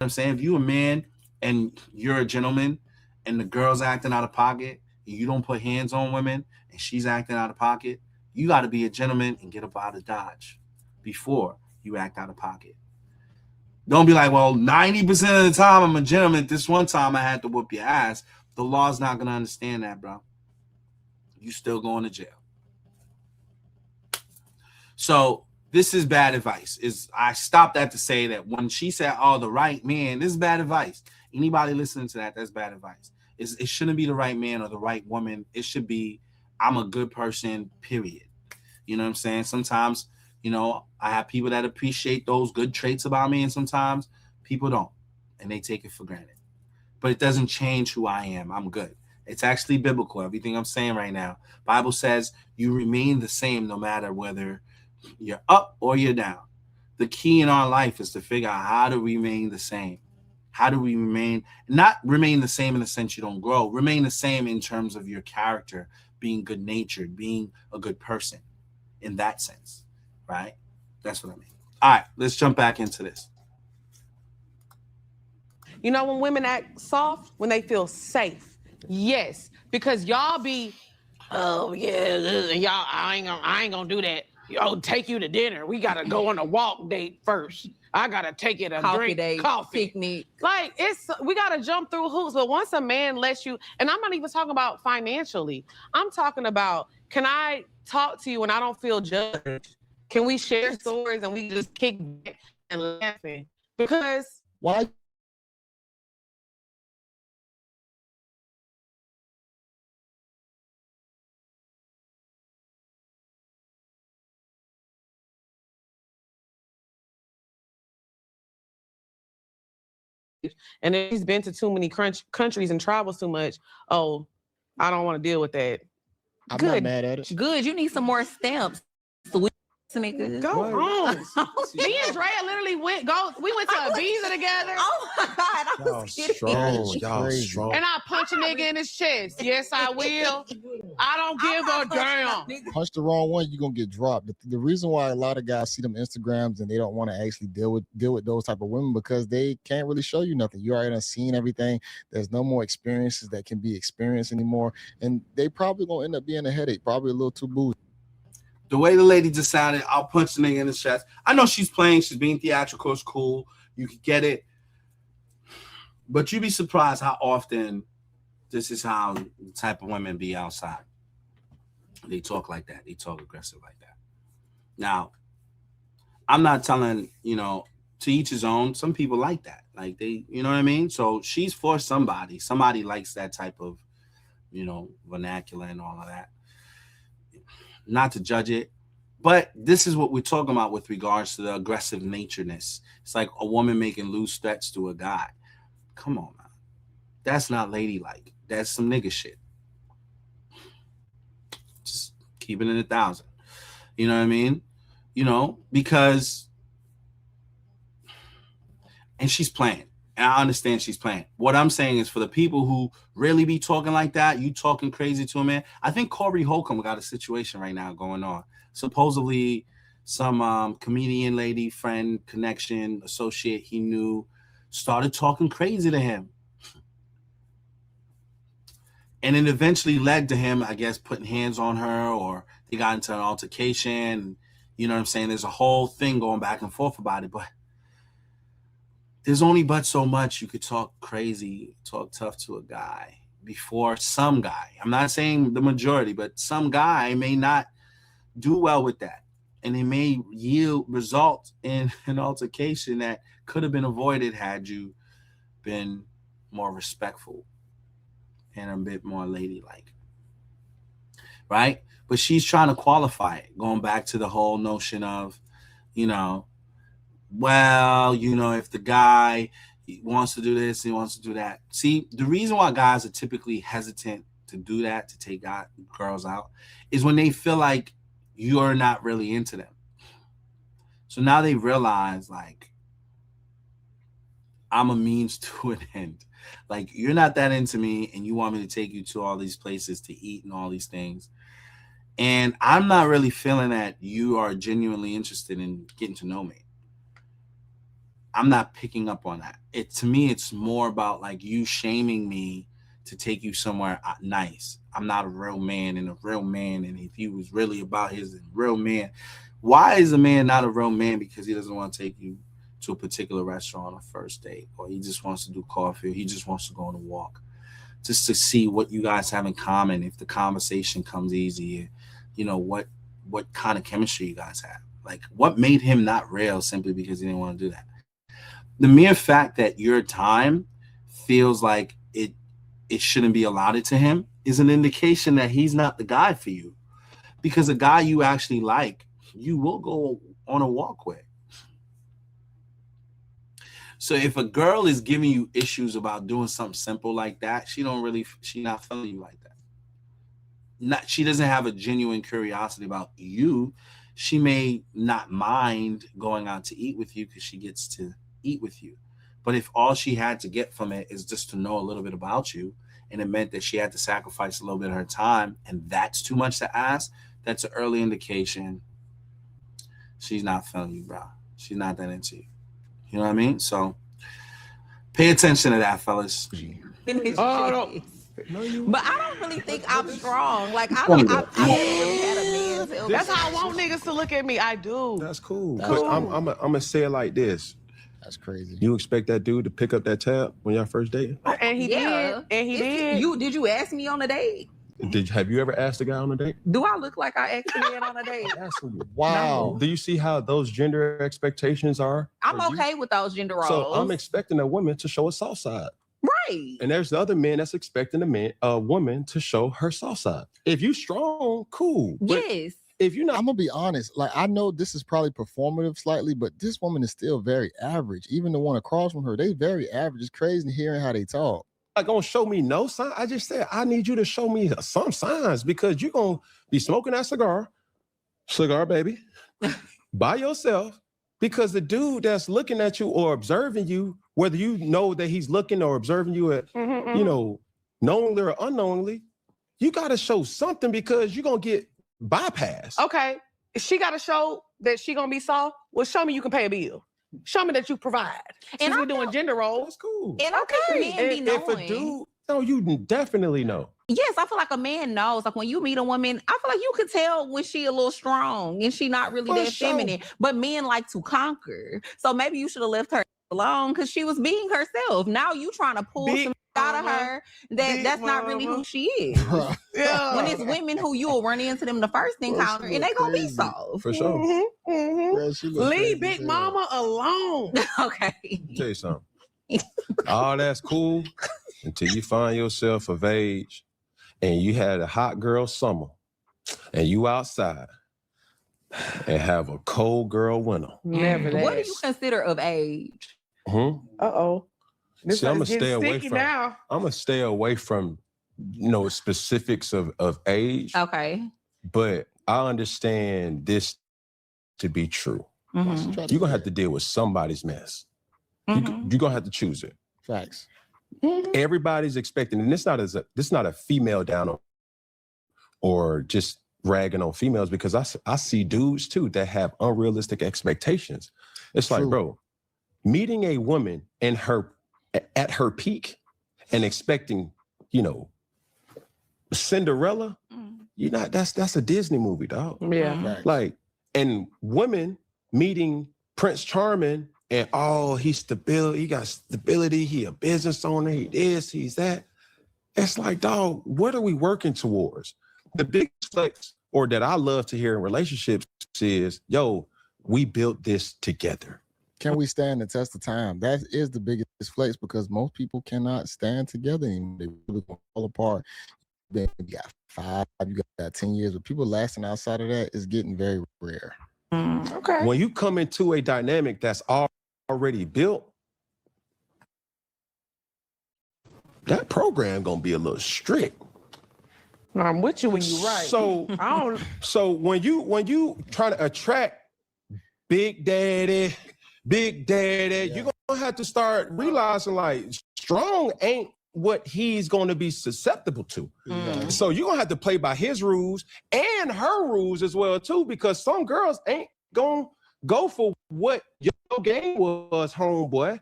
what I'm saying? If you a man and you're a gentleman and the girl's acting out of pocket, and you don't put hands on women and she's acting out of pocket, you got to be a gentleman and get up out of Dodge before you act out of pocket. Don't be like, well, 90% of the time I'm a gentleman. This one time I had to whoop your ass. The law's not going to understand that, bro. You still going to jail. So this is bad advice. I stopped that to say that when she said, oh, the right man, this is bad advice. Anybody listening to that, that's bad advice. It shouldn't be the right man or the right woman. It should be, I'm a good person, period. You know what I'm saying? Sometimes, I have people that appreciate those good traits about me, and sometimes people don't, and they take it for granted. But it doesn't change who I am. I'm good. It's actually biblical, everything I'm saying right now. Bible says you remain the same no matter whether you're up or you're down. The key in our life is to figure out how to remain the same. How do we not remain the same in the sense you don't grow, remain the same in terms of your character, being good-natured, being a good person in that sense, right? That's what I mean. All right, let's jump back into this. When women act soft, when they feel safe. Yes, because y'all be, oh yeah, y'all, I ain't gonna do that. Take you to dinner. We gotta go on a walk date first. I gotta take it a coffee drink, date, coffee, picnic. Like we gotta jump through hoops. But once a man lets you, and I'm not even talking about financially. I'm talking about, can I talk to you when I don't feel judged? Can we share stories and we just kick back and laughing? Because why? And if he's been to too many countries and travels too much, oh, I don't want to deal with that. I'm not mad at it. Good. You need some more stamps. Niggas. Go on. Me and Drea literally we went to Ibiza together. Oh my God. Y'all strong. Y'all strong. And I punch a nigga in his chest. Yes, I will. I don't give a damn. Punch the wrong one, you're gonna get dropped. The reason why a lot of guys see them Instagrams and they don't want to actually deal with those type of women, because they can't really show you nothing. You already done seen everything. There's no more experiences that can be experienced anymore. And they probably gonna end up being a headache, probably a little too boozy. The way the lady just sounded, I'll punch the nigga in his chest. I know she's playing. She's being theatrical. It's cool. You can get it. But you'd be surprised how often this is how the type of women be outside. They talk like that. They talk aggressive like that. Now, I'm not telling, to each his own. Some people like that. Like they, you know what I mean? So she's for somebody. Somebody likes that type of, vernacular and all of that. Not to judge it, but this is what we're talking about with regards to the aggressive natureness. It's like a woman making loose threats to a guy. Come on, man. That's not ladylike. That's some nigga shit. Just keep it in 1,000. You know what I mean? Because, and she's playing. And I understand she's playing. What I'm saying is, for the people who really be talking like that, you talking crazy to a man. I think Corey Holcomb got a situation right now going on. Supposedly, some comedian lady, friend, connection, associate he knew started talking crazy to him. And it eventually led to him, I guess, putting hands on her, or they got into an altercation. You know what I'm saying? There's a whole thing going back and forth about it, but there's only but so much you could talk crazy, talk tough to a guy before some guy. I'm not saying the majority, but some guy may not do well with that. And it may result in an altercation that could have been avoided had you been more respectful and a bit more ladylike. Right? But she's trying to qualify it, going back to the whole notion of, well, if the guy wants to do this, he wants to do that. See, the reason why guys are typically hesitant to do that, to take girls out, is when they feel like you're not really into them. So now they realize, like, I'm a means to an end. Like, you're not that into me, and you want me to take you to all these places to eat and all these things. And I'm not really feeling that you are genuinely interested in getting to know me. I'm not picking up on that. To me, it's more about like you shaming me to take you somewhere nice. I'm not a real man, and if he was really about his real man, why is a man not a real man? Because he doesn't want to take you to a particular restaurant on a first date, or he just wants to do coffee, or he just wants to go on a walk, just to see what you guys have in common. If the conversation comes easy, you know, what kind of chemistry you guys have. Like, what made him not real simply because he didn't want to do that? The mere fact that your time feels like it shouldn't be allotted to him is an indication that he's not the guy for you. Because a guy you actually like, you will go on a walk with. So if a girl is giving you issues about doing something simple like that, she not feeling you like that. She doesn't have a genuine curiosity about you. She may not mind going out to eat with you because she gets to eat with you. But if all she had to get from it is just to know a little bit about you, and it meant that she had to sacrifice a little bit of her time, and that's too much to ask, that's an early indication she's not feeling you, bro. She's not that into you. You know what I mean? So pay attention to that, fellas. Oh, no. But I don't really think I'm strong. Like, I never really had a man tell me. That's how I want niggas to look at me. I do. That's cool. But I'm gonna say it like this. That's crazy. You expect that dude to pick up that tab when y'all first dated? And he did. And he did. Did you ask me on a date? Have you ever asked a guy on a date? Do I look like I asked a man on a date? Wow. No. Do you see how those gender expectations are? I'm okay with those gender roles. So I'm expecting a woman to show a soft side. Right. And there's the other man that's expecting a woman to show her soft side. If you strong, cool. Yes. If you're not, I'm gonna be honest. Like, I know this is probably performative slightly, but this woman is still very average. Even the one across from her, they very average. It's crazy hearing how they talk. Not gonna show me no sign. I just said I need you to show me some signs, because you're gonna be smoking that cigar, baby, by yourself. Because the dude that's looking at you or observing you, whether you know that he's looking or observing you at, you know, knowingly or unknowingly, you gotta show something, because you're gonna get bypassed. Okay. She got to show that she gonna be soft. Well, show me you can pay a bill. Show me that you provide. Since we're doing gender roles. That's cool. And okay, men be knowing. If a dude, no, you definitely know. Yes, I feel like a man knows. Like, when you meet a woman, I feel like you can tell when she a little strong and she not really that feminine. But men like to conquer. So maybe you should have left her alone, because she was being herself. Now you trying to pull some out of her that's not really who she is. Yeah. When it's women who you will run into them the first encounter, and they gonna be soft. For sure. Leave Big Mama alone. Okay. Tell you something. All that's cool until you find yourself of age and you had a hot girl summer and you outside and have a cold girl winter. Never that. What do you consider of age? Uh-oh. See, I'm gonna stay away from. Now. I'm gonna stay away from, specifics of age. Okay. But I understand this to be true. Mm-hmm. You're gonna have to deal with somebody's mess. You're gonna have to choose it. Facts. Everybody's expecting, and this not a female down or just ragging on females, because I see dudes too that have unrealistic expectations. It's like, bro, meeting a woman at her peak and expecting, Cinderella, that's a Disney movie, dog. Yeah. Like, and women meeting Prince Charming and he got stability, he a business owner, he this, he's that. It's like, dog, what are we working towards? The biggest flex, or that I love to hear in relationships, is, yo, we built this together. Can we stand the test of time? That is the biggest flex, because most people cannot stand together anymore. They really fall apart. You got 5, you got 10 years, but people lasting outside of that is getting very rare. Okay. When you come into a dynamic that's already built, that program gonna be a little strict. I'm with you when you right. So when you try to attract Big Daddy, you're gonna have to start realizing, like, strong ain't what he's gonna be susceptible to. So you're gonna have to play by his rules and her rules as well too, because some girls ain't gonna go for what your game was, homeboy.